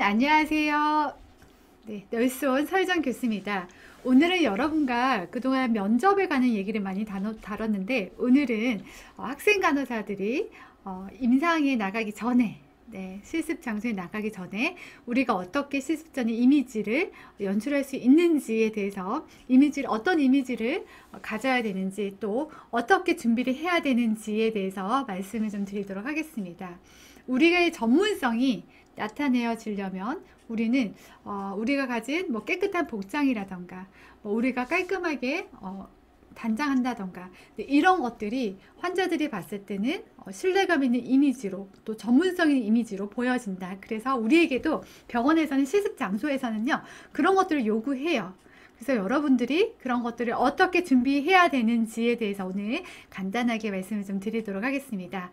안녕하세요. 네, 널스원 서유정 교수입니다. 오늘은 여러분과 그동안 면접에 관한 얘기를 많이 다뤘는데 오늘은 학생 간호사들이 임상에 나가기 전에 실습 장소에 나가기 전에 우리가 어떻게 실습 전의 이미지를 연출할 수 있는지에 대해서 어떤 이미지를 가져야 되는지 또 어떻게 준비를 해야 되는지에 대해서 말씀을 좀 드리도록 하겠습니다. 우리의 전문성이 나타내어지려면 우리는 우리가 가진 깨끗한 복장이라던가 우리가 깔끔하게 단장한다던가 이런 것들이 환자들이 봤을 때는 신뢰감 있는 이미지로 또 전문성 있는 이미지로 보여진다. 그래서 우리에게도 병원에서는 실습 장소에서는요 그런 것들을 요구해요. 그래서 여러분들이 그런 것들을 어떻게 준비해야 되는지에 대해서 오늘 간단하게 말씀을 좀 드리도록 하겠습니다.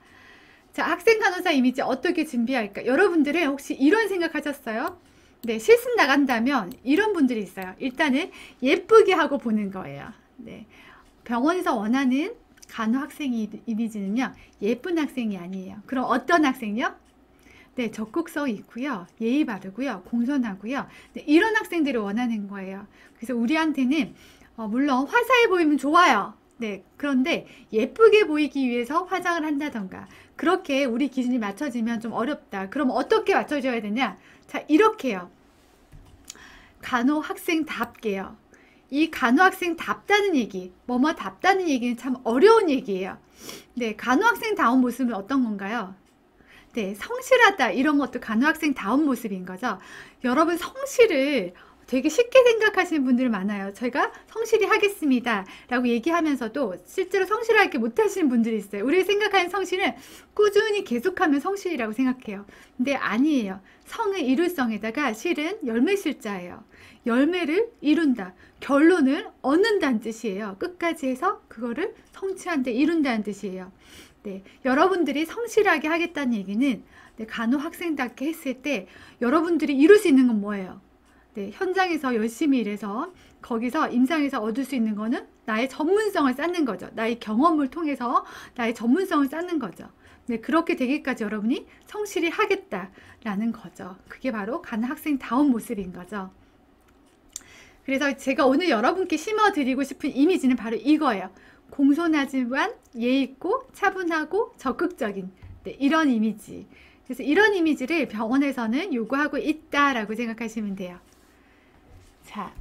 자, 학생 간호사 이미지 어떻게 준비할까? 여러분들은 혹시 이런 생각 하셨어요? 네, 실습 나간다면 이런 분들이 있어요. 일단은 예쁘게 하고 보는 거예요. 네, 병원에서 원하는 간호 학생 이미지는요, 예쁜 학생이 아니에요. 그럼 어떤 학생요? 네, 적극성이 있고요, 예의 바르고요, 공손하고요. 네, 이런 학생들을 원하는 거예요. 그래서 우리한테는 물론 화사해 보이면 좋아요. 네, 그런데 예쁘게 보이기 위해서 화장을 한다던가 그렇게 우리 기준이 맞춰지면 좀 어렵다. 그럼 어떻게 맞춰줘야 되냐? 자, 이렇게요. 간호학생답게요. 이 간호학생답다는 얘기, 뭐뭐답다는 얘기는 참 어려운 얘기예요. 네, 간호학생다운 모습은 어떤 건가요? 네, 성실하다 이런 것도 간호학생다운 모습인 거죠. 여러분 성실을 되게 쉽게 생각하시는 분들 많아요. 저희가 성실히 하겠습니다 라고 얘기하면서도 실제로 성실하게 못하시는 분들이 있어요. 우리가 생각하는 성실은 꾸준히 계속하면 성실이라고 생각해요. 근데 아니에요. 성의 이룰성에다가 실은 열매실자예요. 열매를 이룬다. 결론을 얻는다는 뜻이에요. 끝까지 해서 그거를 성취한 데 이룬다는 뜻이에요. 네, 여러분들이 성실하게 하겠다는 얘기는 간호학생답게 했을 때 여러분들이 이룰 수 있는 건 뭐예요? 네, 현장에서 열심히 일해서 거기서 임상에서 얻을 수 있는 거는 나의 전문성을 쌓는 거죠. 나의 경험을 통해서 나의 전문성을 쌓는 거죠. 네, 그렇게 되기까지 여러분이 성실히 하겠다라는 거죠. 그게 바로 간호학생다운 모습인 거죠. 그래서 제가 오늘 여러분께 심어드리고 싶은 이미지는 바로 이거예요. 공손하지만 예의 있고 차분하고 적극적인 이런 이미지. 그래서 이런 이미지를 병원에서는 요구하고 있다라고 생각하시면 돼요. 자,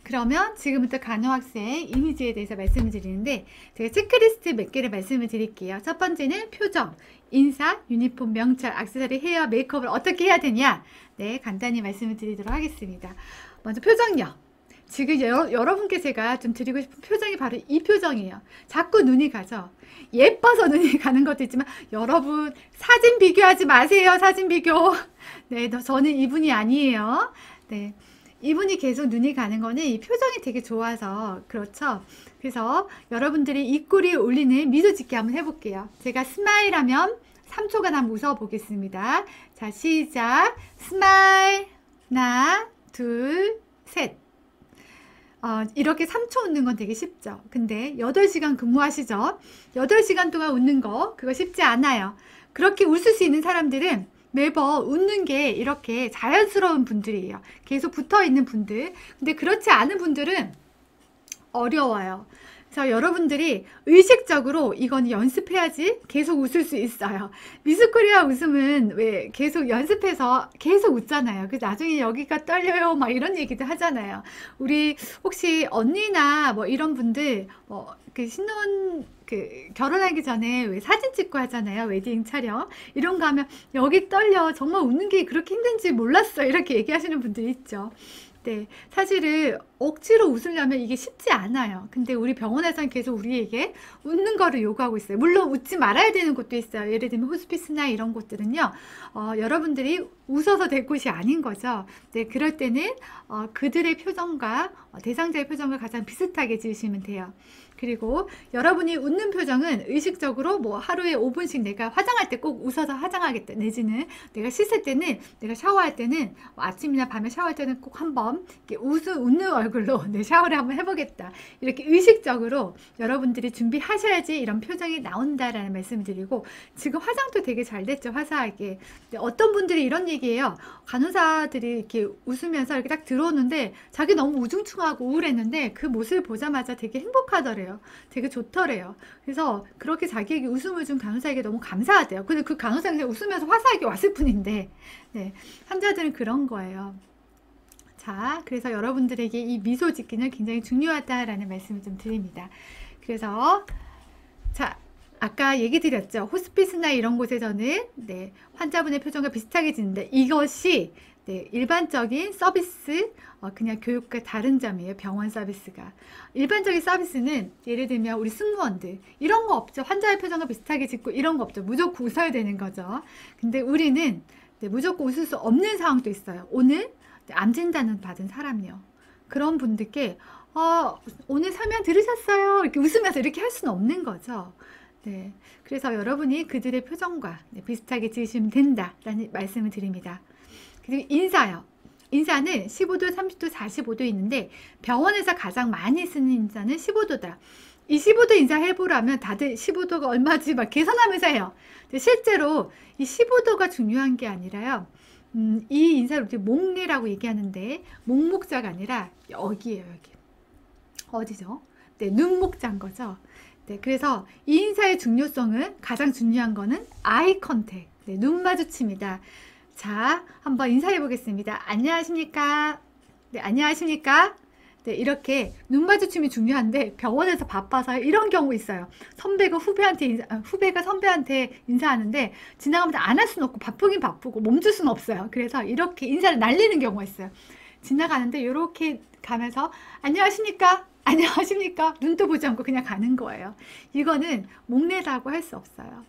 그러면 지금부터 간호학생 이미지에 대해서 말씀을 드리는데 제가 체크리스트 몇 개를 말씀을 드릴게요. 첫 번째는 표정, 인사, 유니폼, 명찰, 액세서리, 헤어, 메이크업을 어떻게 해야 되냐? 네, 간단히 말씀을 드리도록 하겠습니다. 먼저 표정요. 지금 여러분께 제가 좀 드리고 싶은 표정이 바로 이 표정이에요. 자꾸 눈이 가죠. 예뻐서 눈이 가는 것도 있지만 여러분 사진 비교하지 마세요. 사진 비교. 네, 저는 이분이 아니에요. 네. 이분이 계속 눈이 가는 거는 이 표정이 되게 좋아서 그렇죠. 그래서 여러분들이 입꼬리에 올리는 미소 짓기 한번 해볼게요. 제가 스마일 하면 3초간 한번 웃어 보겠습니다. 자, 시작. 스마일. 하나, 둘, 셋. 이렇게 3초 웃는 건 되게 쉽죠. 근데 8시간 근무하시죠? 8시간 동안 웃는 거 그거 쉽지 않아요. 그렇게 웃을 수 있는 사람들은 매번 웃는 게 이렇게 자연스러운 분들이에요. 계속 붙어있는 분들. 근데 그렇지 않은 분들은 어려워요. 그래서 여러분들이 의식적으로 이건 연습해야지 계속 웃을 수 있어요. 미스코리아 웃음은 왜 계속 연습해서 계속 웃잖아요. 그래서 나중에 여기가 떨려요 막 이런 얘기도 하잖아요. 우리 혹시 언니나 뭐 이런 분들 그 신혼 결혼하기 전에 왜 사진 찍고 하잖아요. 웨딩 촬영 이런 거 하면 여기 떨려 정말 웃는 게 그렇게 힘든지 몰랐어 이렇게 얘기하시는 분들이 있죠. 네, 사실은 억지로 웃으려면 이게 쉽지 않아요. 근데 우리 병원에서는 계속 우리에게 웃는 거를 요구하고 있어요. 물론 웃지 말아야 되는 곳도 있어요. 예를 들면 호스피스나 이런 곳들은요. 여러분들이 웃어서 될 곳이 아닌 거죠. 네, 그럴 때는 그들의 표정과 대상자의 표정을 가장 비슷하게 지으시면 돼요. 그리고 여러분이 웃는 표정은 의식적으로 뭐 하루에 5분씩 내가 화장할 때 꼭 웃어서 화장하겠다. 내지는 내가 씻을 때는, 내가 샤워할 때는, 뭐 아침이나 밤에 샤워할 때는 꼭 한번 이렇게 웃는 얼굴로 내 샤워를 한번 해보겠다. 이렇게 의식적으로 여러분들이 준비하셔야지 이런 표정이 나온다라는 말씀을 드리고, 지금 화장도 되게 잘 됐죠. 화사하게. 근데 어떤 분들이 이런 얘기예요. 간호사들이 이렇게 웃으면서 이렇게 딱 들어오는데 자기 너무 우중충하고 우울했는데 그 모습을 보자마자 되게 행복하더래요. 되게 좋더래요. 그래서 그렇게 자기에게 웃음을 준 간호사에게 너무 감사하대요. 근데 그 간호사가 그냥 웃으면서 화사하게 왔을 뿐인데, 네, 환자들은 그런 거예요. 자, 그래서 여러분들에게 이 미소 짓기는 굉장히 중요하다라는 말씀을 좀 드립니다. 그래서 자, 아까 얘기 드렸죠. 호스피스나 이런 곳에서는 네, 환자분의 표정과 비슷하게 짓는데 이것이 네, 일반적인 서비스, 그냥 교육과 다른 점이에요. 병원 서비스가. 일반적인 서비스는 예를 들면 우리 승무원들 이런 거 없죠. 환자의 표정과 비슷하게 짓고 이런 거 없죠. 무조건 웃어야 되는 거죠. 근데 우리는 네, 무조건 웃을 수 없는 상황도 있어요. 오늘 암 진단을 받은 사람이요. 그런 분들께 오늘 설명 들으셨어요? 이렇게 웃으면서 이렇게 할 수는 없는 거죠. 네, 그래서 여러분이 그들의 표정과 네, 비슷하게 지으시면 된다라는 말씀을 드립니다. 그리고 인사요. 인사는 15도, 30도, 45도 있는데 병원에서 가장 많이 쓰는 인사는 15도다. 이 15도 인사 해보라면 다들 15도가 얼마지 막 계산하면서 해요. 근데 실제로 이 15도가 중요한 게 아니라요. 이 인사를 우리 목례라고 얘기하는데 목목자가 아니라 여기에요. 여기. 어디죠? 네, 눈목자인 거죠. 네, 그래서 이 인사의 중요성은 가장 중요한 거는 아이 컨택, 네, 눈 마주침이다. 자, 한번 인사해 보겠습니다. 안녕하십니까? 네, 안녕하십니까? 네, 이렇게 눈 마주침이 중요한데 병원에서 바빠서 이런 경우 있어요. 선배가 후배가 선배한테 인사하는데 지나가면서 안 할 수는 없고 바쁘긴 바쁘고 멈출 수는 없어요. 그래서 이렇게 인사를 날리는 경우가 있어요. 지나가는데 이렇게 가면서 안녕하십니까? 안녕하십니까? 눈도 보지 않고 그냥 가는 거예요. 이거는 목례라고 할 수 없어요.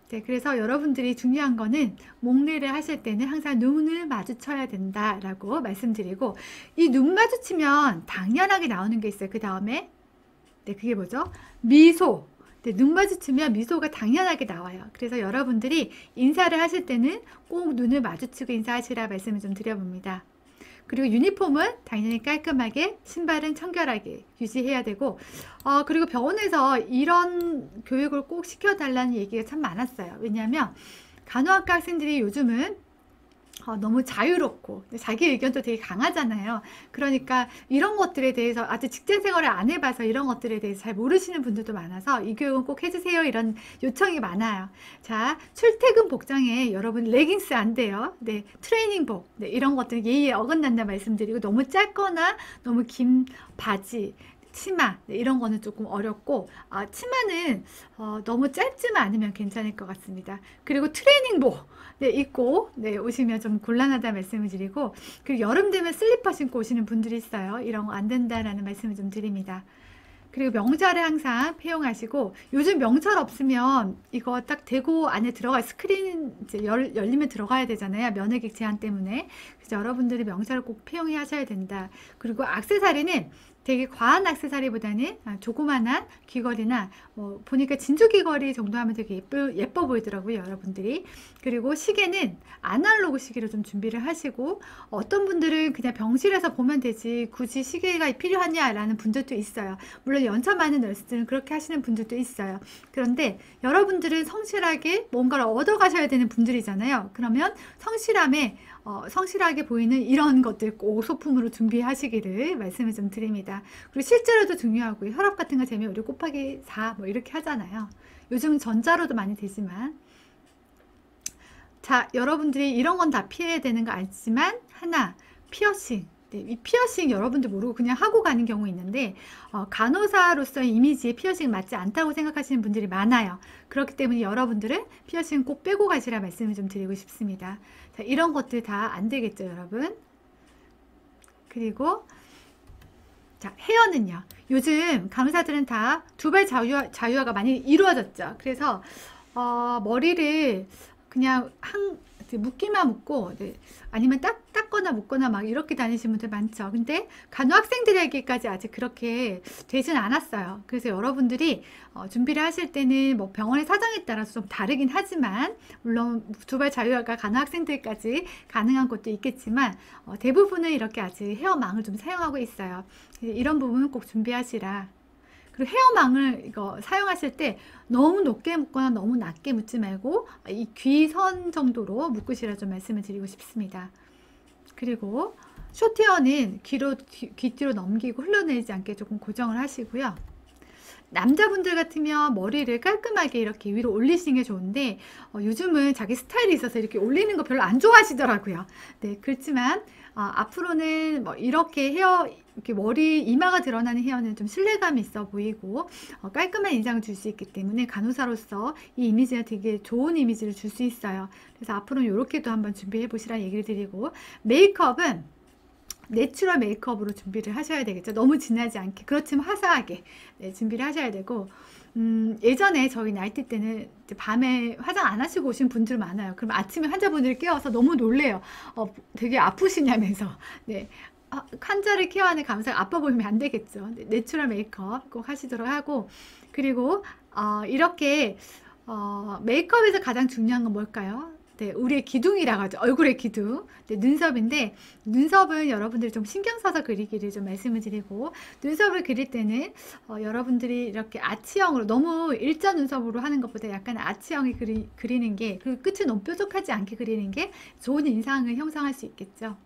네, 그래서 여러분들이 중요한 거는 목례를 하실 때는 항상 눈을 마주쳐야 된다라고 말씀드리고, 이 눈 마주치면 당연하게 나오는 게 있어요. 그 다음에 네, 그게 뭐죠? 미소. 네, 눈 마주치면 미소가 당연하게 나와요. 그래서 여러분들이 인사를 하실 때는 꼭 눈을 마주치고 인사하시라 말씀을 좀 드려봅니다. 그리고 유니폼은 당연히 깔끔하게, 신발은 청결하게 유지해야 되고, 그리고 병원에서 이런 교육을 꼭 시켜달라는 얘기가 참 많았어요. 왜냐하면 간호학과 학생들이 요즘은 너무 자유롭고 자기 의견도 되게 강하잖아요. 그러니까 이런 것들에 대해서 아직 직장 생활을 안 해봐서 이런 것들에 대해서 잘 모르시는 분들도 많아서 이 교육은 꼭 해주세요 이런 요청이 많아요. 자, 출퇴근 복장에 여러분 레깅스 안 돼요. 네, 트레이닝복 네, 이런 것들 예의에 어긋난다 말씀드리고, 너무 짧거나 너무 긴 바지, 치마 네, 이런 거는 조금 어렵고, 치마는 너무 짧지만 않으면 괜찮을 것 같습니다. 그리고 트레이닝복 네, 입고 네, 오시면 좀 곤란하다 말씀을 드리고, 그리고 여름 되면 슬리퍼 신고 오시는 분들이 있어요. 이런 거 안 된다라는 말씀을 좀 드립니다. 그리고 명찰을 항상 폐용하시고, 요즘 명찰 없으면 이거 딱 대고 안에 들어가 스크린 이제 열리면 들어가야 되잖아요. 면회객 제한 때문에. 그래서 여러분들이 명찰을 꼭 폐용해 하셔야 된다. 그리고 액세서리는 되게 과한 액세서리보다는 조그만한 귀걸이나 보니까 진주 귀걸이 정도 하면 되게 예뻐 보이더라고요, 여러분들이. 그리고 시계는 아날로그 시계로 좀 준비를 하시고, 어떤 분들은 그냥 병실에서 보면 되지 굳이 시계가 필요하냐라는 분들도 있어요. 물론 연차 많은 너스들은 그렇게 하시는 분들도 있어요. 그런데 여러분들은 성실하게 뭔가를 얻어 가셔야 되는 분들이잖아요. 그러면 성실하게 보이는 이런 것들 꼭 소품으로 준비하시기를 말씀을 좀 드립니다. 그리고 실제로도 중요하고요. 혈압 같은 거 재면 우리 곱하기 4 뭐 이렇게 하잖아요. 요즘은 전자로도 많이 되지만. 자, 여러분들이 이런 건 다 피해야 되는 거 알지만 하나, 피어싱. 네, 이 피어싱 여러분들 모르고 그냥 하고 가는 경우 있는데, 간호사로서의 이미지에 피어싱 맞지 않다고 생각하시는 분들이 많아요. 그렇기 때문에 여러분들은 피어싱 꼭 빼고 가시라 말씀을 좀 드리고 싶습니다. 자, 이런 것들 다 안 되겠죠, 여러분. 그리고 자, 헤어는요. 요즘 간호사들은 다 두발 자유화가 많이 이루어졌죠. 그래서 머리를 그냥 이제 묶기만 묶고, 네, 아니면 닦거나 묶거나 막 이렇게 다니시는 분들 많죠. 근데 간호 학생들에게까지 아직 그렇게 되진 않았어요. 그래서 여러분들이 준비를 하실 때는 뭐 병원의 사정에 따라서 좀 다르긴 하지만, 물론 두발 자유화가 간호 학생들까지 가능한 곳도 있겠지만, 대부분은 이렇게 아직 헤어망을 좀 사용하고 있어요. 이런 부분은 꼭 준비하시라. 그리고 헤어망을 이거 사용하실 때 너무 높게 묶거나 너무 낮게 묶지 말고 이 귀선 정도로 묶으시라 좀 말씀을 드리고 싶습니다. 그리고 숏헤어는 귀 뒤로 넘기고 흘러내리지 않게 조금 고정을 하시고요. 남자분들 같으면 머리를 깔끔하게 이렇게 위로 올리시는 게 좋은데 요즘은 자기 스타일이 있어서 이렇게 올리는 거 별로 안 좋아하시더라고요. 네, 그렇지만 앞으로는 뭐 이렇게 이렇게 머리 이마가 드러나는 헤어는 좀 신뢰감이 있어 보이고 깔끔한 인상을 줄 수 있기 때문에 간호사로서 이 이미지가 되게 좋은 이미지를 줄 수 있어요. 그래서 앞으로는 이렇게도 한번 준비해 보시라는 얘기를 드리고, 메이크업은 내추럴 메이크업으로 준비를 하셔야 되겠죠. 너무 진하지 않게, 그렇지만 화사하게, 네, 준비를 하셔야 되고, 예전에 저희 나이트 때는 밤에 화장 안 하시고 오신 분들 많아요. 그럼 아침에 환자분들이 깨워서 너무 놀래요. 되게 아프시냐면서. 네. 환자를 케어하는 간호사가 아파 보이면 안 되겠죠. 네, 내추럴 메이크업 꼭 하시도록 하고, 그리고 이렇게 메이크업에서 가장 중요한 건 뭘까요? 네, 우리의 기둥이라고 하죠. 얼굴의 기둥. 네, 눈썹인데, 눈썹은 여러분들이 좀 신경 써서 그리기를 좀 말씀을 드리고, 눈썹을 그릴 때는 여러분들이 이렇게 아치형으로, 너무 일자 눈썹으로 하는 것보다 약간 아치형이 그리는 게, 그리고 끝이 너무 뾰족하지 않게 그리는 게 좋은 인상을 형성할 수 있겠죠.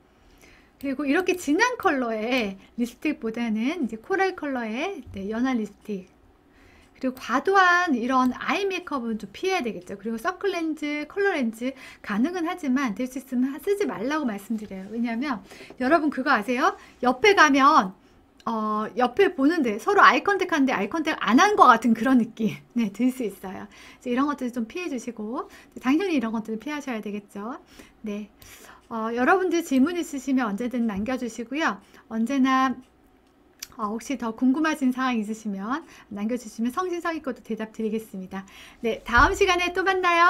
그리고 이렇게 진한 컬러의 립스틱보다는 이제 코랄 컬러의, 네, 연한 립스틱. 그리고 과도한 이런 아이 메이크업은 좀 피해야 되겠죠. 그리고 서클렌즈, 컬러렌즈 가능은 하지만 될 수 있으면 쓰지 말라고 말씀드려요. 왜냐하면 여러분 그거 아세요? 옆에 가면 옆에 보는데 서로 아이 컨택 하는데 아이 컨택 안 한 것 같은 그런 느낌, 네, 들 수 있어요. 이런 것들 좀 피해 주시고, 당연히 이런 것들을 피하셔야 되겠죠. 네. 여러분들 질문 있으시면 언제든 남겨주시고요. 언제나 혹시 더 궁금하신 사항 있으시면 남겨주시면 성심성의껏 대답 드리겠습니다. 네, 다음 시간에 또 만나요.